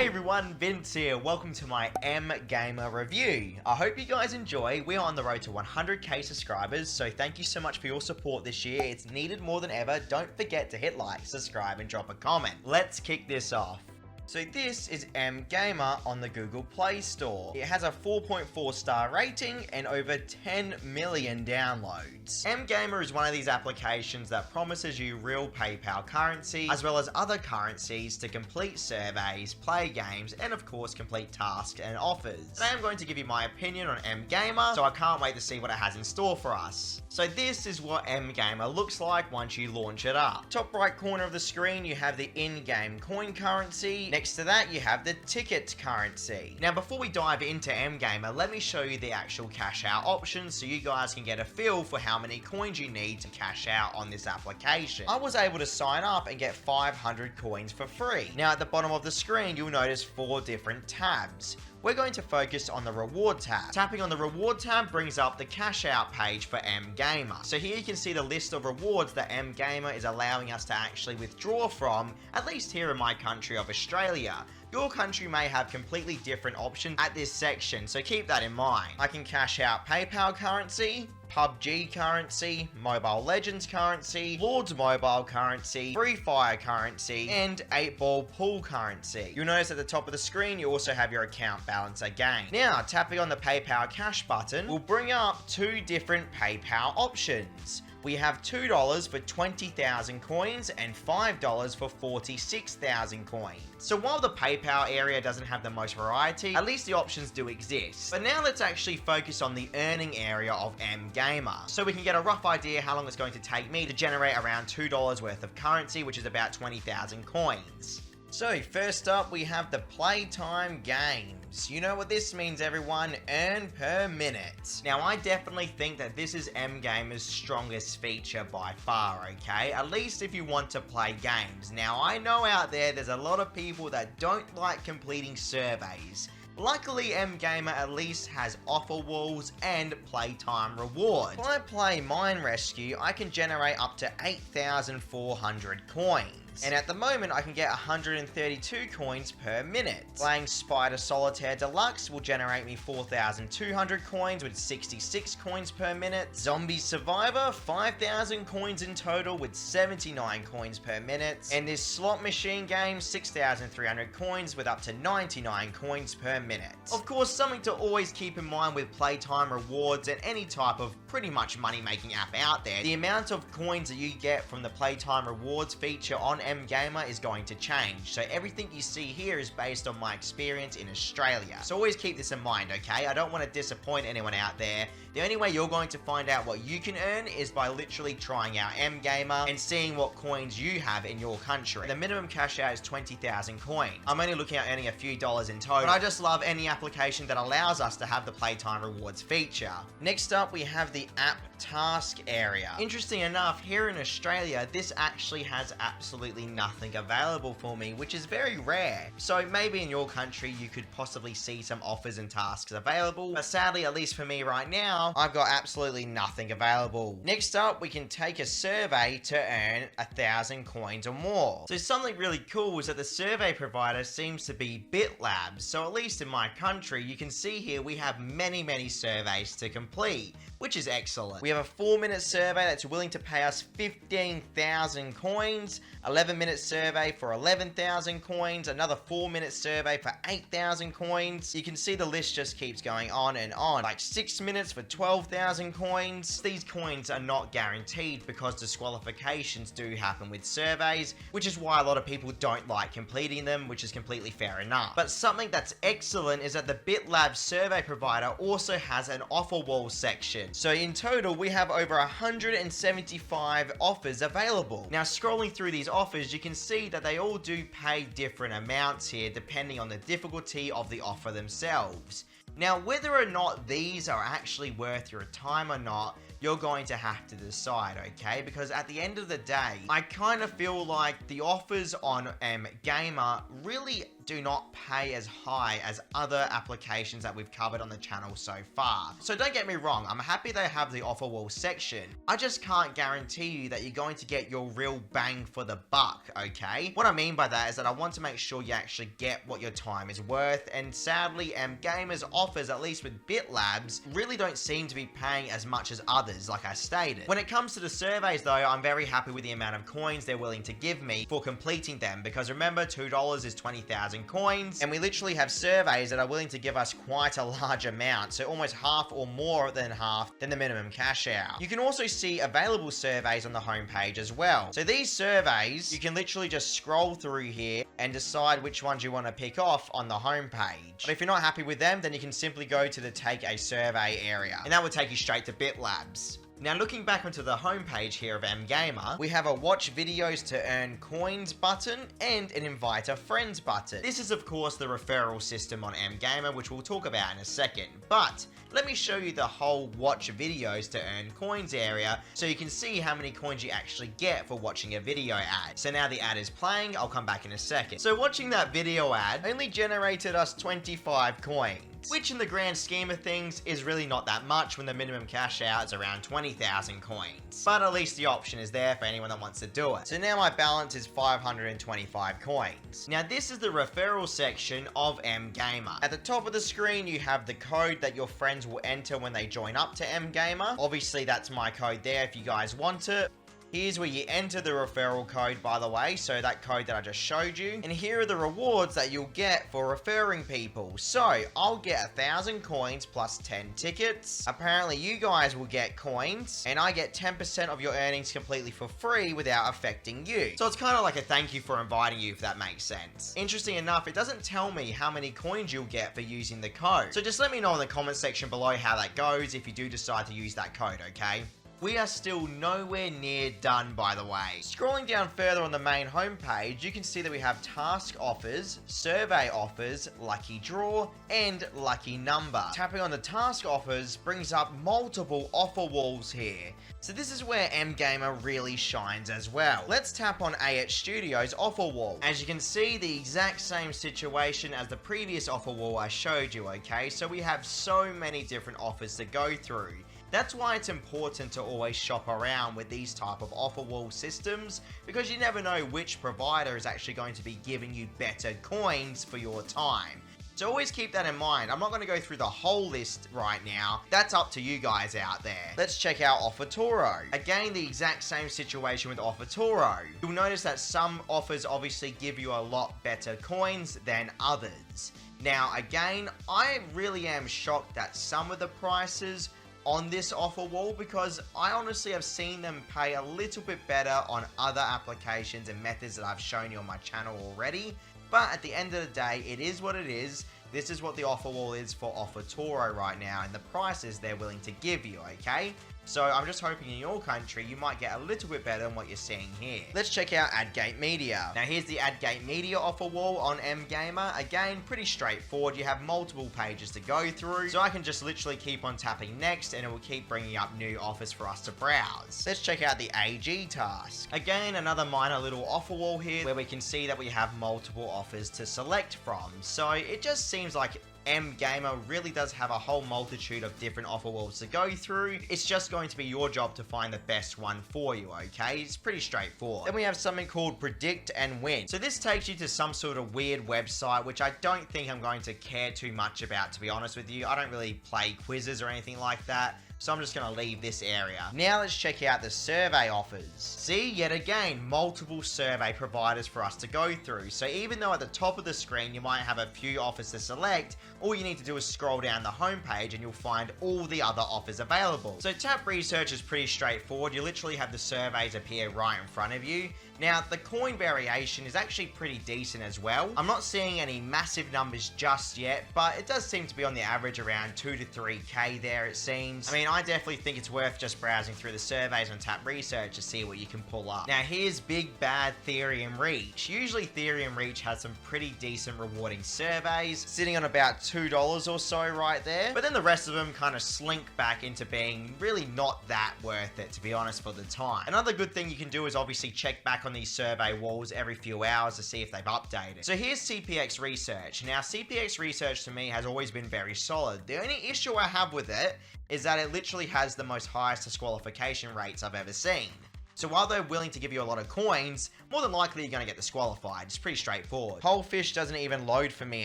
Hey everyone, Vince here. Welcome to my mGamer review. I hope you guys enjoy. We're on the road to 100k subscribers, so thank you so much for your support this year. It's needed more than ever. Don't forget to hit like, subscribe, and drop a comment. Let's kick this off. So this is mGamer on the Google Play Store. It has a 4.4 star rating and over 10 million downloads. mGamer is one of these applications that promises you real PayPal currency, as well as other currencies to complete surveys, play games, and of course complete tasks and offers. Today I'm going to give you my opinion on mGamer, so I can't wait to see what it has in store for us. So this is what mGamer looks like once you launch it up. Top right corner of the screen you have the in-game coin currency. Next to that, you have the ticket currency. Now, before we dive into mGamer, let me show you the actual cash out options so you guys can get a feel for how many coins you need to cash out on this application. I was able to sign up and get 500 coins for free. Now, at the bottom of the screen, you'll notice 4 different tabs. We're going to focus on the reward tab. Tapping on the reward tab brings up the cash out page for mGamer. So here you can see the list of rewards that mGamer is allowing us to actually withdraw from, at least here in my country of Australia. Your country may have completely different options at this section, so keep that in mind. I can cash out PayPal currency, PUBG currency, Mobile Legends currency, Lords Mobile currency, Free Fire currency, and 8-Ball Pool currency. You'll notice at the top of the screen you also have your account balance again. Now, tapping on the PayPal cash button will bring up 2 different PayPal options. We have $2 for 20,000 coins and $5 for 46,000 coins. So while the PayPal area doesn't have the most variety, at least the options do exist. But now let's actually focus on the earning area of mGamer, so we can get a rough idea how long it's going to take me to generate around $2 worth of currency, which is about 20,000 coins. So first up, we have the playtime games. You know what this means, everyone: earn per minute. Now, I definitely think that this is mGamer's strongest feature by far, okay? At least if you want to play games. Now, I know out there's a lot of people that don't like completing surveys. Luckily, mGamer at least has offer walls and playtime rewards. If I play Mine Rescue, I can generate up to 8,400 coins. And at the moment, I can get 132 coins per minute. Playing Spider Solitaire Deluxe will generate me 4,200 coins with 66 coins per minute. Zombie Survivor, 5,000 coins in total with 79 coins per minute. And this slot machine game, 6,300 coins with up to 99 coins per minute. Of course, something to always keep in mind with playtime rewards and any type of pretty much money-making app out there, the amount of coins that you get from the playtime rewards feature on mGamer is going to change. So everything you see here is based on my experience in Australia. So always keep this in mind, okay? I don't want to disappoint anyone out there. The only way you're going to find out what you can earn is by literally trying out mGamer and seeing what coins you have in your country. The minimum cash out is 20,000 coins. I'm only looking at earning a few dollars in total, but I just love any application that allows us to have the playtime rewards feature. Next up, we have the app task area. Interesting enough, here in Australia, this actually has absolutely nothing available for me, which is very rare. So maybe in your country you could possibly see some offers and tasks available, but sadly, at least for me right now, I've got absolutely nothing available. Next up, we can take a survey to earn 1,000 coins or more. So something really cool is that the survey provider seems to be BitLabs. So at least in my country, you can see here we have many surveys to complete, which is excellent. We have a 4-minute survey that's willing to pay us 15,000 coins, 11-minute survey for 11,000 coins, another 4-minute survey for 8,000 coins. You can see the list just keeps going on and on. Like 6 minutes for 12,000 coins. These coins are not guaranteed because disqualifications do happen with surveys, which is why a lot of people don't like completing them, which is completely fair enough. But something that's excellent is that the BitLab survey provider also has an offer wall section. So in total, we have over 175 offers available. Now, scrolling through these offers, you can see that they all do pay different amounts here depending on the difficulty of the offer themselves. Now, whether or not these are actually worth your time or not you're going to have to decide, okay? Because at the end of the day, I kind of feel like the offers on mGamer really do not pay as high as other applications that we've covered on the channel so far. So don't get me wrong, I'm happy they have the offer wall section. I just can't guarantee you that you're going to get your real bang for the buck, okay? What I mean by that is that I want to make sure you actually get what your time is worth, and sadly, mGamer's offers, at least with BitLabs, really don't seem to be paying as much as others, like I stated. When it comes to the surveys though, I'm very happy with the amount of coins they're willing to give me for completing them, because remember, $2 is 20,000 coins, and we literally have surveys that are willing to give us quite a large amount, so almost half or more than half than the minimum cash out. You can also see available surveys on the homepage as well. So these surveys, you can literally just scroll through here and decide which ones you want to pick off on the homepage. But if you're not happy with them, then you can simply go to the Take a Survey area, and that will take you straight to BitLabs. Now, looking back onto the homepage here of mGamer, we have a watch videos to earn coins button and an invite a friends button. This is of course the referral system on mGamer, which we'll talk about in a second, but let me show you the whole watch videos to earn coins area so you can see how many coins you actually get for watching a video ad. So now the ad is playing, I'll come back in a second. So watching that video ad only generated us 25 coins, which in the grand scheme of things is really not that much when the minimum cash out is around 20,000 coins. But at least the option is there for anyone that wants to do it. So now my balance is 525 coins. Now this is the referral section of mGamer. At the top of the screen you have the code that your friends will enter when they join up to mGamer. Obviously that's my code there if you guys want it. Here's where you enter the referral code, by the way, so that code that I just showed you. And here are the rewards that you'll get for referring people. So, I'll get 1,000 coins plus 10 tickets. Apparently, you guys will get coins, and I get 10% of your earnings completely for free without affecting you. So, it's kind of like a thank you for inviting you, if that makes sense. Interesting enough, it doesn't tell me how many coins you'll get for using the code. So, just let me know in the comment section below how that goes if you do decide to use that code, okay? We are still nowhere near done, by the way. Scrolling down further on the main homepage, you can see that we have task offers, survey offers, lucky draw, and lucky number. Tapping on the task offers brings up multiple offer walls here. So this is where mGamer really shines as well. Let's tap on AH Studios offer wall. As you can see, the exact same situation as the previous offer wall I showed you, okay? So we have so many different offers to go through. That's why it's important to always shop around with these type of offer wall systems, because you never know which provider is actually going to be giving you better coins for your time. So always keep that in mind. I'm not going to go through the whole list right now. That's up to you guys out there. Let's check out Offertoro. Again, the exact same situation with Offertoro. You'll notice that some offers obviously give you a lot better coins than others. Now, again, I really am shocked at some of the prices on this offer wall, because I honestly have seen them pay a little bit better on other applications and methods that I've shown you on my channel already. But at the end of the day, it is what it is. This is what the offer wall is for Offertoro right now, and the prices they're willing to give you, okay? So I'm just hoping in your country you might get a little bit better than what you're seeing here. Let's check out AdGate Media. Now here's the AdGate Media offer wall on mGamer. Again, pretty straightforward. You have multiple pages to go through. So I can just literally keep on tapping next and it will keep bringing up new offers for us to browse. Let's check out the AG task. Again, another minor little offer wall here where we can see that we have multiple offers to select from. So it just seems like mGamer really does have a whole multitude of different offer walls to go through. It's just going to be your job to find the best one for you, okay? It's pretty straightforward. Then we have something called Predict and Win. So this takes you to some sort of weird website, which I don't think I'm going to care too much about, to be honest with you. I don't really play quizzes or anything like that. So I'm just going to leave this area. Now let's check out the survey offers. See, yet again, multiple survey providers for us to go through. So even though at the top of the screen you might have a few offers to select, all you need to do is scroll down the homepage and you'll find all the other offers available. So tap research is pretty straightforward. You literally have the surveys appear right in front of you. Now, the coin variation is actually pretty decent as well. I'm not seeing any massive numbers just yet, but it does seem to be on the average around 2 to 3k there, it seems. I mean, I definitely think it's worth just browsing through the surveys on Tap Research to see what you can pull up. Now here's Big Bad Theory and Reach. Usually Theory and Reach has some pretty decent rewarding surveys, sitting on about $2 or so right there, but then the rest of them kind of slink back into being really not that worth it, to be honest, for the time. Another good thing you can do is obviously check back on these survey walls every few hours to see if they've updated. So here's CPX Research. Now CPX Research to me has always been very solid. The only issue I have with it is that it literally has the most highest disqualification rates I've ever seen. So while they're willing to give you a lot of coins, more than likely you're going to get disqualified. It's pretty straightforward. Polefish doesn't even load for me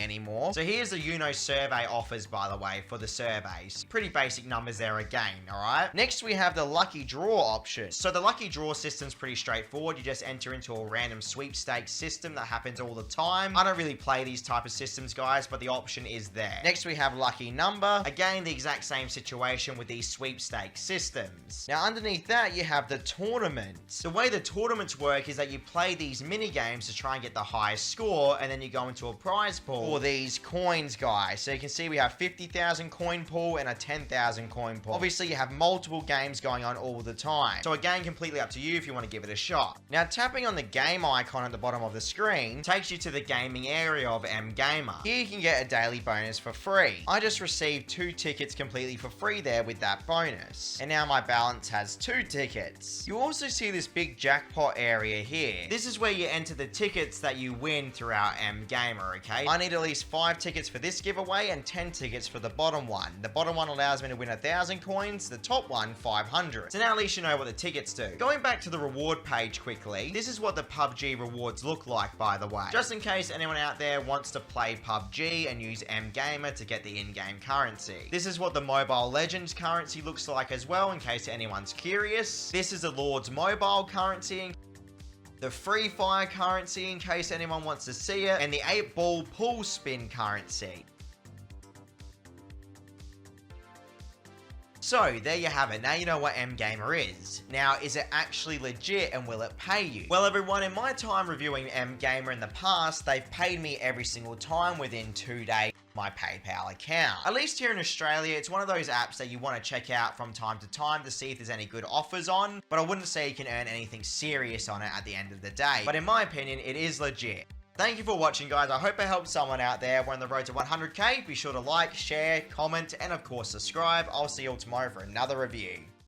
anymore. So here's the Uno survey offers, by the way, for the surveys. Pretty basic numbers there again, alright? Next we have the lucky draw option. So the lucky draw system's pretty straightforward. You just enter into a random sweepstakes system that happens all the time. I don't really play these type of systems, guys, but the option is there. Next we have lucky number. Again, the exact same situation with these sweepstakes systems. Now underneath that you have the tournament. The way the tournaments work is that you play these mini games to try and get the highest score, and then you go into a prize pool for these coins, guys. So you can see we have 50,000 coin pool and a 10,000 coin pool. Obviously you have multiple games going on all the time, so again, completely up to you if you want to give it a shot. Now tapping on the game icon at the bottom of the screen takes you to the gaming area of mGamer. Here you can get a daily bonus for free. I just received 2 tickets completely for free there with that bonus, and now my balance has 2 tickets. You also see this big jackpot area here. This is where you enter the tickets that you win throughout mGamer, okay? I need at least 5 tickets for this giveaway and 10 tickets for the bottom one. The bottom one allows me to win 1,000 coins, the top one 500. So now at least you know what the tickets do. Going back to the reward page quickly, this is what the PUBG rewards look like, by the way. Just in case anyone out there wants to play PUBG and use mGamer to get the in-game currency. This is what the Mobile Legends currency looks like as well, in case anyone's curious. This is the Lord's Mobile currency, the Free Fire currency in case anyone wants to see it, and the 8-ball pool spin currency. So, there you have it. Now you know what mGamer is. Now, is it actually legit and will it pay you? Well, everyone, in my time reviewing mGamer in the past, they've paid me every single time within 2 days my PayPal account. At least here in Australia, it's one of those apps that you want to check out from time to time to see if there's any good offers on, but I wouldn't say you can earn anything serious on it at the end of the day. But in my opinion, it is legit. Thank you for watching, guys. I hope I helped someone out there. We're on the road to 100k. Be sure to like, share, comment, and of course subscribe. I'll see you all tomorrow for another review.